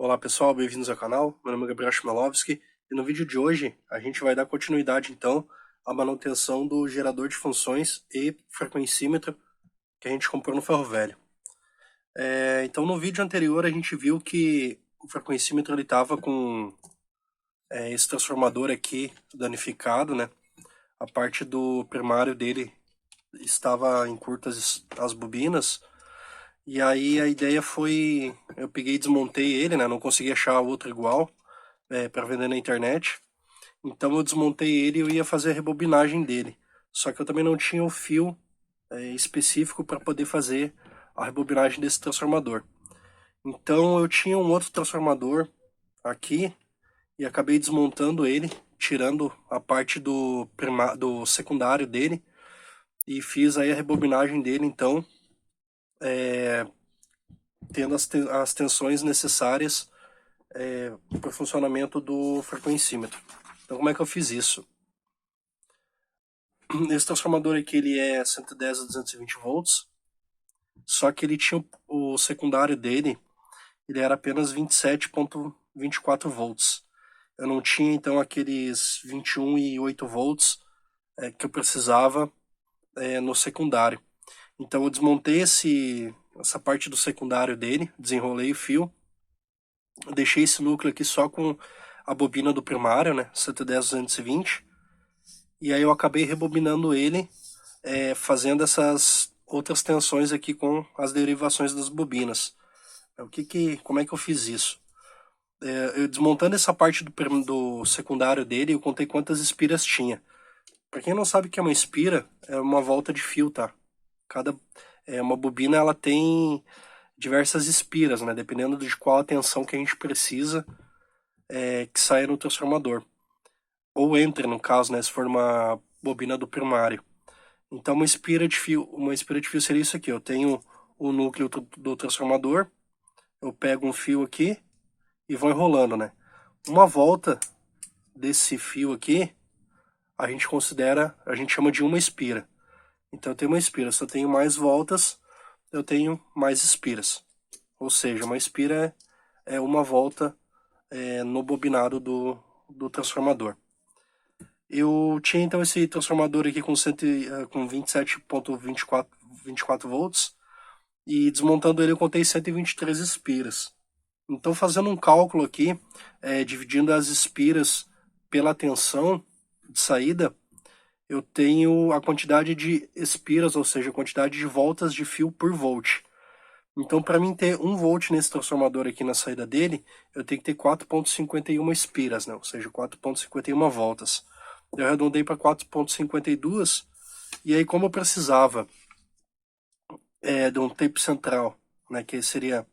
Olá pessoal, bem-vindos ao canal. Meu nome é Gabriel Chmielowski e no vídeo de hoje a gente vai dar continuidade então à manutenção do gerador de funções e frequencímetro que a gente comprou no ferro velho. Então no vídeo anterior a gente viu que o frequencímetro ele estava com esse transformador aqui danificado, né? A parte do primário dele estava em curtas as bobinas. E aí a ideia foi, eu peguei e desmontei ele, né? Não consegui achar outro igual para vender na internet. Então eu desmontei ele e eu ia fazer a rebobinagem dele. Só que eu também não tinha o fio específico para poder fazer a rebobinagem desse transformador. Então eu tinha um outro transformador aqui e acabei desmontando ele, tirando a parte do secundário dele e fiz aí a rebobinagem dele, então tendo as tensões necessárias para o funcionamento do frequencímetro. Então como é que eu fiz isso? Esse transformador aqui ele é 110 a 220 volts, só que ele tinha o secundário dele, ele era apenas 27,24 volts. Eu não tinha então aqueles 21,8 volts que eu precisava no secundário. Então eu desmontei essa parte do secundário dele, desenrolei o fio, deixei esse núcleo aqui só com a bobina do primário, né, 110 220, e aí eu acabei rebobinando ele, fazendo essas outras tensões aqui com as derivações das bobinas. Como é que eu fiz isso? Eu desmontando essa parte do secundário dele, eu contei quantas espiras tinha. Para quem não sabe o que é uma espira, é uma volta de fio, tá? Uma bobina ela tem diversas espiras, né? Dependendo de qual a tensão que a gente precisa que saia no transformador. Ou entre, no caso, né? Se for uma bobina do primário. Então uma espira de fio seria isso aqui. Eu tenho o núcleo do transformador, eu pego um fio aqui e vou enrolando, né? Uma volta desse fio aqui, a gente chama de uma espira. Então eu tenho uma espira, se eu tenho mais voltas, eu tenho mais espiras. Ou seja, uma espira é uma volta no bobinado do transformador. Eu tinha então esse transformador aqui com 27,24 volts e desmontando ele eu contei 123 espiras. Então fazendo um cálculo aqui, dividindo as espiras pela tensão de saída, eu tenho a quantidade de espiras, ou seja, a quantidade de voltas de fio por volt. Então, para mim ter 1 volt nesse transformador aqui na saída dele, eu tenho que ter 4,51 espiras, né? Ou seja, 4,51 voltas. Eu arredondei para 4,52, e aí como eu precisava de um tape central, né, que seria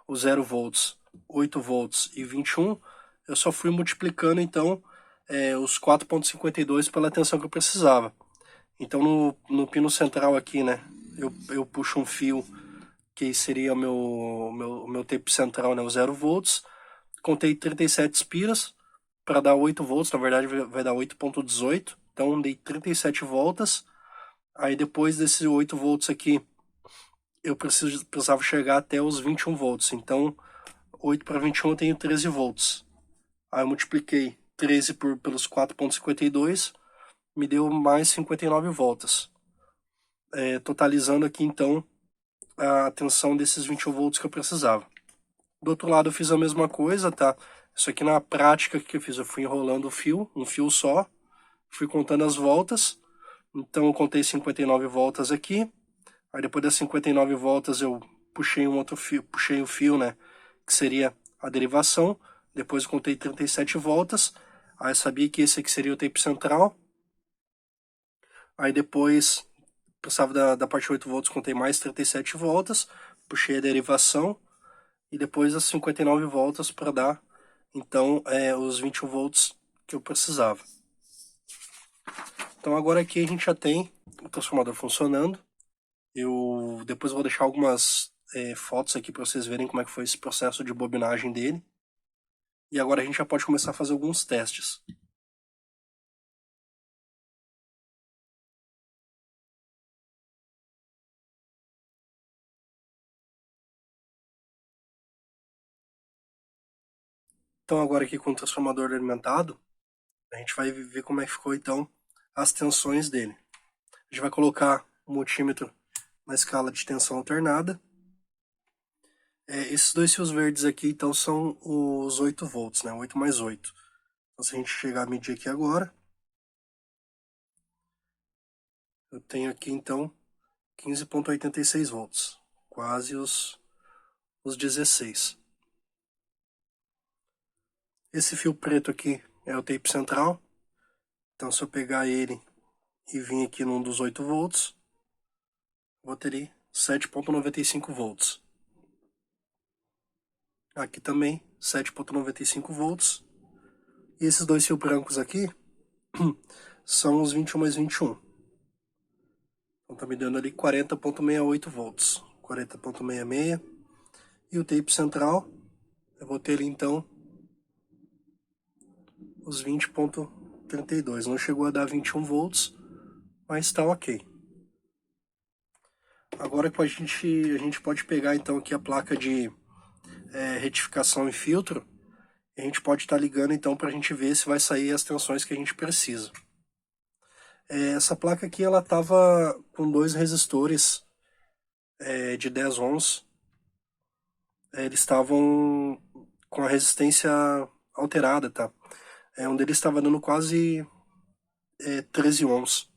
o 0 volts, 8 volts e 21, eu só fui multiplicando então os 4,52 pela tensão que eu precisava. Então no pino central aqui, né, eu puxo um fio que seria o meu tape central, né, o 0 volts, contei 37 espiras para dar 8 volts, na verdade vai dar 8,18, então dei 37 voltas, aí depois desses 8 volts aqui, eu precisava chegar até os 21 volts, então 8 para 21 eu tenho 13 volts. Aí eu multipliquei 13 pelos 4,52, me deu mais 59 voltas. Totalizando aqui então a tensão desses 21 volts que eu precisava. Do outro lado eu fiz a mesma coisa, tá? Isso aqui na prática que eu fiz, eu fui enrolando o fio, um fio só, fui contando as voltas, então eu contei 59 voltas aqui, aí depois das 59 voltas eu puxei um outro fio, puxei o fio, né, que seria a derivação, depois eu contei 37 voltas, aí eu sabia que esse aqui seria o tape central, aí depois precisava da parte 8 volts, contei mais 37 voltas, puxei a derivação, e depois as 59 voltas para dar, então, os 21 volts que eu precisava. Então agora aqui a gente já tem o transformador funcionando. Eu depois vou deixar algumas fotos aqui para vocês verem como é que foi esse processo de bobinagem dele. E agora a gente já pode começar a fazer alguns testes. Então agora aqui com o transformador alimentado, a gente vai ver como é que ficou então as tensões dele. A gente vai colocar o multímetro na escala de tensão alternada. Esses dois fios verdes aqui então são os 8 volts, né? 8 mais 8. Então se a gente chegar a medir aqui agora, eu tenho aqui então 15,86 volts, quase os 16. Esse fio preto aqui é o tape central, então se eu pegar ele e vir aqui num dos 8 volts, vou ter aí 7,95 volts. Aqui também 7,95 volts. E esses dois fios brancos aqui são os 21 mais 21. Então tá me dando ali 40,68 volts. 40,66. E o tape central, eu vou ter ali então os 20,32. Não chegou a dar 21 volts, mas tá ok. Agora que a gente pode pegar então aqui a placa de retificação e filtro, e a gente pode estar ligando então para a gente ver se vai sair as tensões que a gente precisa. Essa placa aqui ela estava com dois resistores de 10 ohms. Eles estavam com a resistência alterada, tá? Um deles estava dando quase 13 ohms.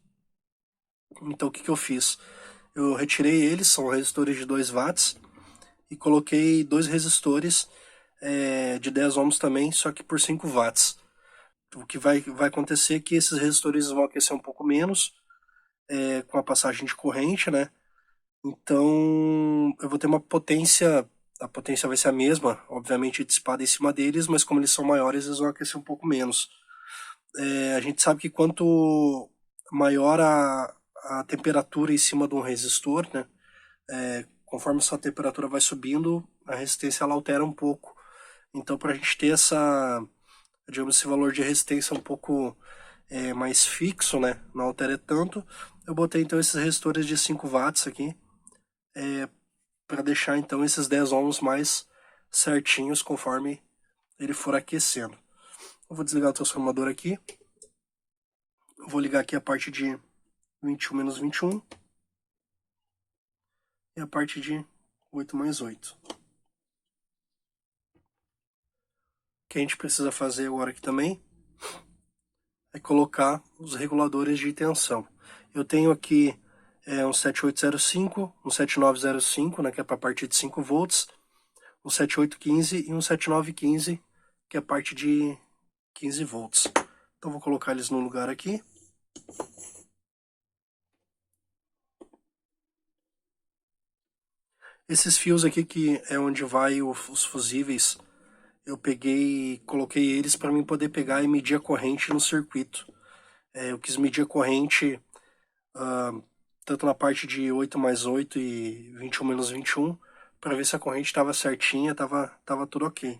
Então o que eu fiz? Eu retirei eles, são resistores de 2 watts, e coloquei dois resistores de 10 ohms também, só que por 5 watts. O que vai acontecer é que esses resistores vão aquecer um pouco menos com a passagem de corrente, né? Então eu vou ter uma potência, a potência vai ser a mesma, obviamente dissipada em cima deles, mas como eles são maiores, eles vão aquecer um pouco menos. A gente sabe que quanto maior a temperatura em cima de um resistor, né? Conforme essa temperatura vai subindo, a resistência ela altera um pouco. Então, para a gente ter digamos, esse valor de resistência um pouco mais fixo, né? Não altera tanto. Eu botei então esses resistores de 5 watts aqui, para deixar então esses 10 ohms mais certinhos conforme ele for aquecendo. Eu vou desligar o transformador aqui. Eu vou ligar aqui a parte de 21 menos 21 e a parte de 8 mais 8. O que a gente precisa fazer agora aqui também é colocar os reguladores de tensão. Eu tenho aqui um 7805, um 7905, né, que é para a parte de 5 volts, um 7815 e um 7915, que é a parte de 15 volts. Então vou colocar eles no lugar aqui. Esses fios aqui que é onde vai os fusíveis, eu peguei e coloquei eles para mim poder pegar e medir a corrente no circuito. Eu quis medir a corrente tanto na parte de 8 mais 8 e 21 menos 21, para ver se a corrente estava certinha, tava tudo ok.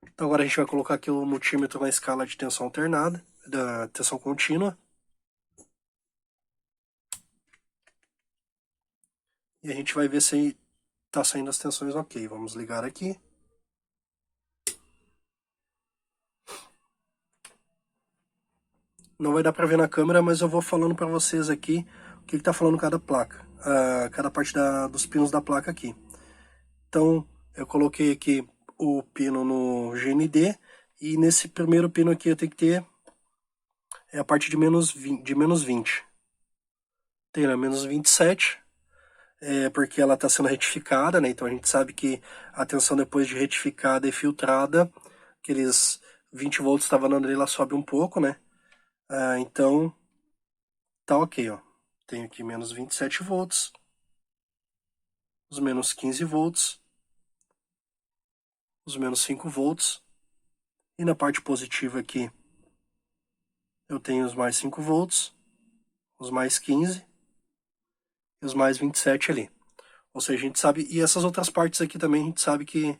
Então agora a gente vai colocar aqui o multímetro na escala de tensão alternada, da tensão contínua. E a gente vai ver se está saindo as tensões ok. Vamos ligar aqui. Não vai dar para ver na câmera, mas eu vou falando para vocês aqui o que está falando cada placa, cada parte dos pinos da placa aqui. Então, eu coloquei aqui o pino no GND, e nesse primeiro pino aqui eu tenho que ter a parte de menos 20. Tem na menos 27, porque ela está sendo retificada, né? Então a gente sabe que a tensão depois de retificada e filtrada, aqueles 20 volts estava dando ali, ela sobe um pouco, né? Então, tá ok, ó. Tenho aqui menos 27 volts, os menos 15 volts, os menos 5 volts, e na parte positiva aqui eu tenho os mais 5 volts, os mais 15 e os mais 27 ali. Ou seja, a gente sabe, e essas outras partes aqui também a gente sabe que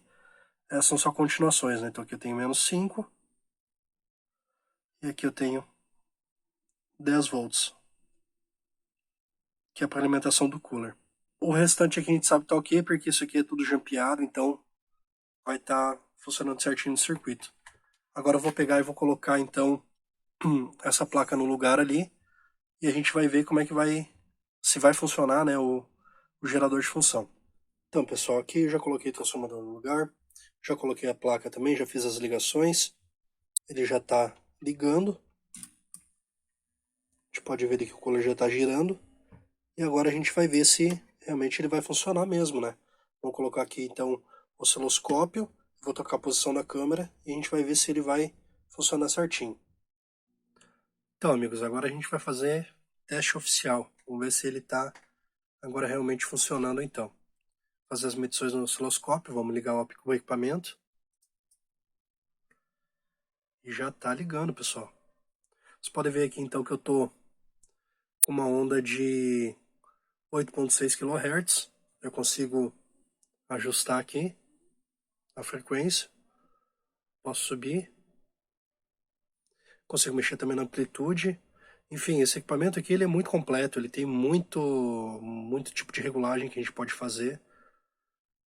são só continuações, né? Então aqui eu tenho menos 5 e aqui eu tenho 10 volts, que é para alimentação do cooler. O restante aqui a gente sabe que tá ok, porque isso aqui é tudo jampeado, então vai estar funcionando certinho no circuito. Agora eu vou pegar e vou colocar então essa placa no lugar ali e a gente vai ver como é que vai, se vai funcionar, né, o gerador de função. Então, pessoal, aqui eu já coloquei o transformador no lugar, já coloquei a placa também, já fiz as ligações, ele já está ligando. A gente pode ver aqui que o cooler já está girando. E agora a gente vai ver se realmente ele vai funcionar mesmo, né? Vamos colocar aqui então o osciloscópio, vou tocar a posição da câmera e a gente vai ver se ele vai funcionar certinho. Então, amigos, agora a gente vai fazer teste oficial. Vamos ver se ele está agora realmente funcionando então. Fazer as medições no osciloscópio, vamos ligar o equipamento. E já está ligando, pessoal. Vocês podem ver aqui então que eu estou com uma onda de 8.6 kHz. Eu consigo ajustar aqui a frequência. Posso subir. Consigo mexer também na amplitude. Enfim, esse equipamento aqui ele é muito completo. Ele tem muito tipo de regulagem que a gente pode fazer.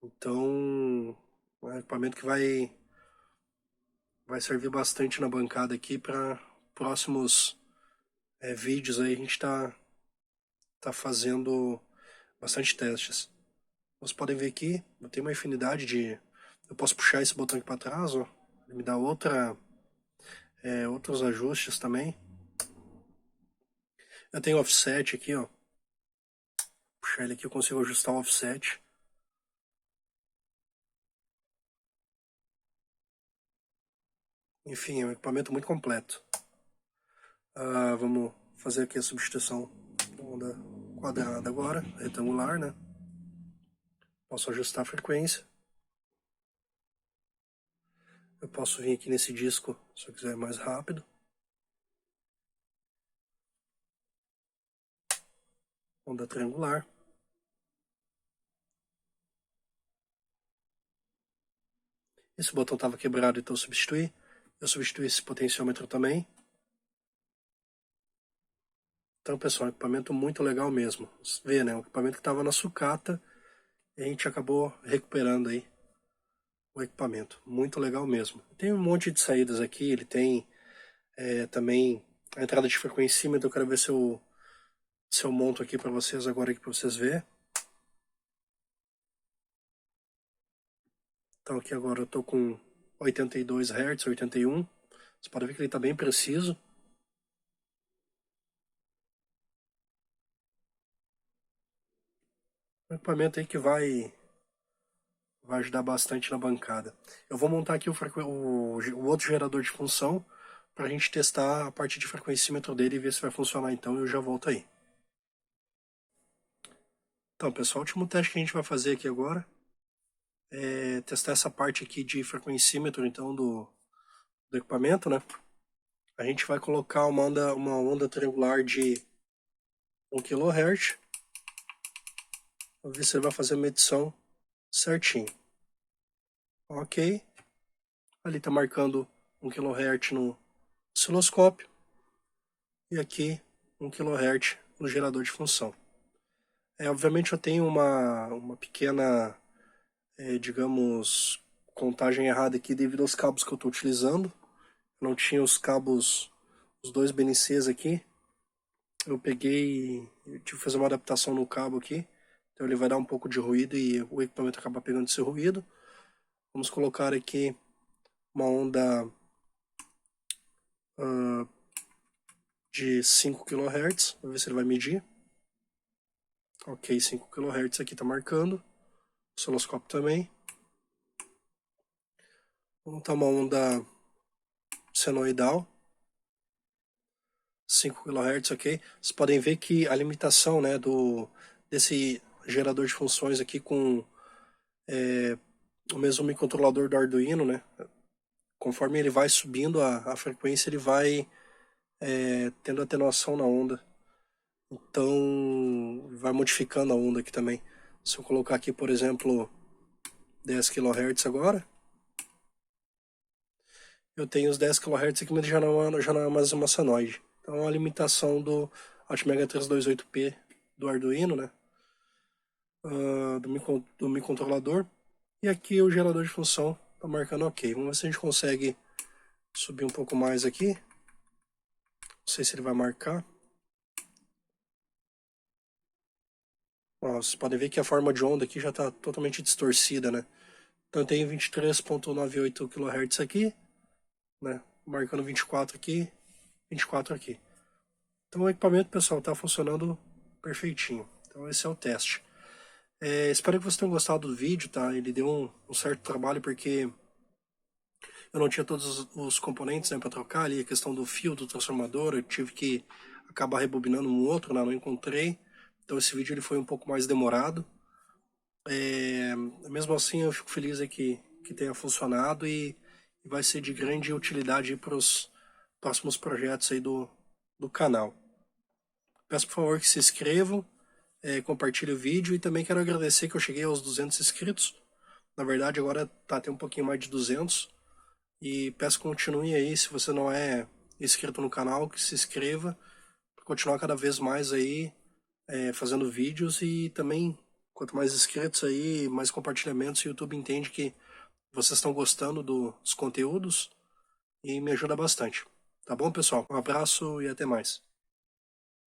Então, é um equipamento que vai servir bastante na bancada aqui para próximos vídeos. Aí a gente tá fazendo bastante testes. Vocês podem ver aqui, eu tenho uma infinidade de... Eu posso puxar esse botão aqui para trás, ó. Ele me dá outros ajustes também. Eu tenho offset aqui, ó. Puxar ele aqui, eu consigo ajustar o offset. Enfim, é um equipamento muito completo. Vamos fazer aqui a substituição da onda quadrada agora, retangular, né? Posso ajustar a frequência. Eu posso vir aqui nesse disco, se eu quiser mais rápido. Onda triangular. Esse botão estava quebrado, então eu substituí. Eu substituí esse potenciômetro também. Então, pessoal, equipamento muito legal mesmo. Você vê, né? O equipamento que estava na sucata e a gente acabou recuperando aí o equipamento. Muito legal mesmo. Tem um monte de saídas aqui. Ele tem também a entrada de frequencímetro. Eu quero ver se eu monto aqui para vocês agora para vocês verem. Então aqui agora eu estou com 82 Hz, 81. Você pode ver que ele está bem preciso. Um equipamento aí que vai ajudar bastante na bancada. Eu vou montar aqui o outro gerador de função para a gente testar a parte de frequencímetro dele e ver se vai funcionar então, e eu já volto aí. Então, pessoal, o último teste que a gente vai fazer aqui agora é testar essa parte aqui de frequencímetro então do equipamento, né? A gente vai colocar uma onda triangular de 1 kHz. Vamos ver se ele vai fazer a medição certinho. Ok. Ali está marcando 1 kHz no osciloscópio. E aqui 1 kHz no gerador de função. Obviamente eu tenho uma pequena, digamos, contagem errada aqui devido aos cabos que eu estou utilizando. Eu não tinha os cabos, os dois BNCs aqui. Eu tive que fazer uma adaptação no cabo aqui. Então ele vai dar um pouco de ruído e o equipamento acaba pegando esse ruído. Vamos colocar aqui uma onda de 5 kHz. Vamos ver se ele vai medir. Ok, 5 kHz aqui está marcando. Osciloscópio também. Vamos montar uma onda senoidal. 5 kHz, ok. Vocês podem ver que a limitação, né, desse gerador de funções aqui com o mesmo microcontrolador do Arduino, né? Conforme ele vai subindo a frequência, ele vai tendo atenuação na onda. Então, vai modificando a onda aqui também. Se eu colocar aqui, por exemplo, 10 kHz agora, eu tenho os 10 kHz aqui, mas já não é mais uma senoide. Então, é uma limitação do Atmega 328P do Arduino, né? Do microcontrolador. E aqui o gerador de função Tá marcando ok. Vamos ver se a gente consegue subir um pouco mais aqui. Não sei se ele vai marcar. Ó, vocês podem ver que a forma de onda aqui já está totalmente distorcida, né? Então tem 23.98 kHz aqui, né? Marcando 24 aqui, 24 aqui. Então o equipamento, pessoal, está funcionando perfeitinho. Então esse é o teste. Espero que vocês tenham gostado do vídeo, tá? Ele deu um certo trabalho porque eu não tinha todos os componentes, né, para trocar ali, a questão do fio do transformador, eu tive que acabar rebobinando um outro, né, não encontrei. Então esse vídeo ele foi um pouco mais demorado. Mesmo assim eu fico feliz aí que tenha funcionado e vai ser de grande utilidade para os próximos projetos aí do canal. Peço por favor que se inscrevam, compartilhe o vídeo e também quero agradecer que eu cheguei aos 200 inscritos. Na verdade agora tá até um pouquinho mais de 200 e peço que continue aí, se você não é inscrito no canal, que se inscreva para continuar cada vez mais aí fazendo vídeos e também quanto mais inscritos aí, mais compartilhamentos, o YouTube entende que vocês estão gostando dos conteúdos e me ajuda bastante. Tá bom, pessoal? Um abraço e até mais.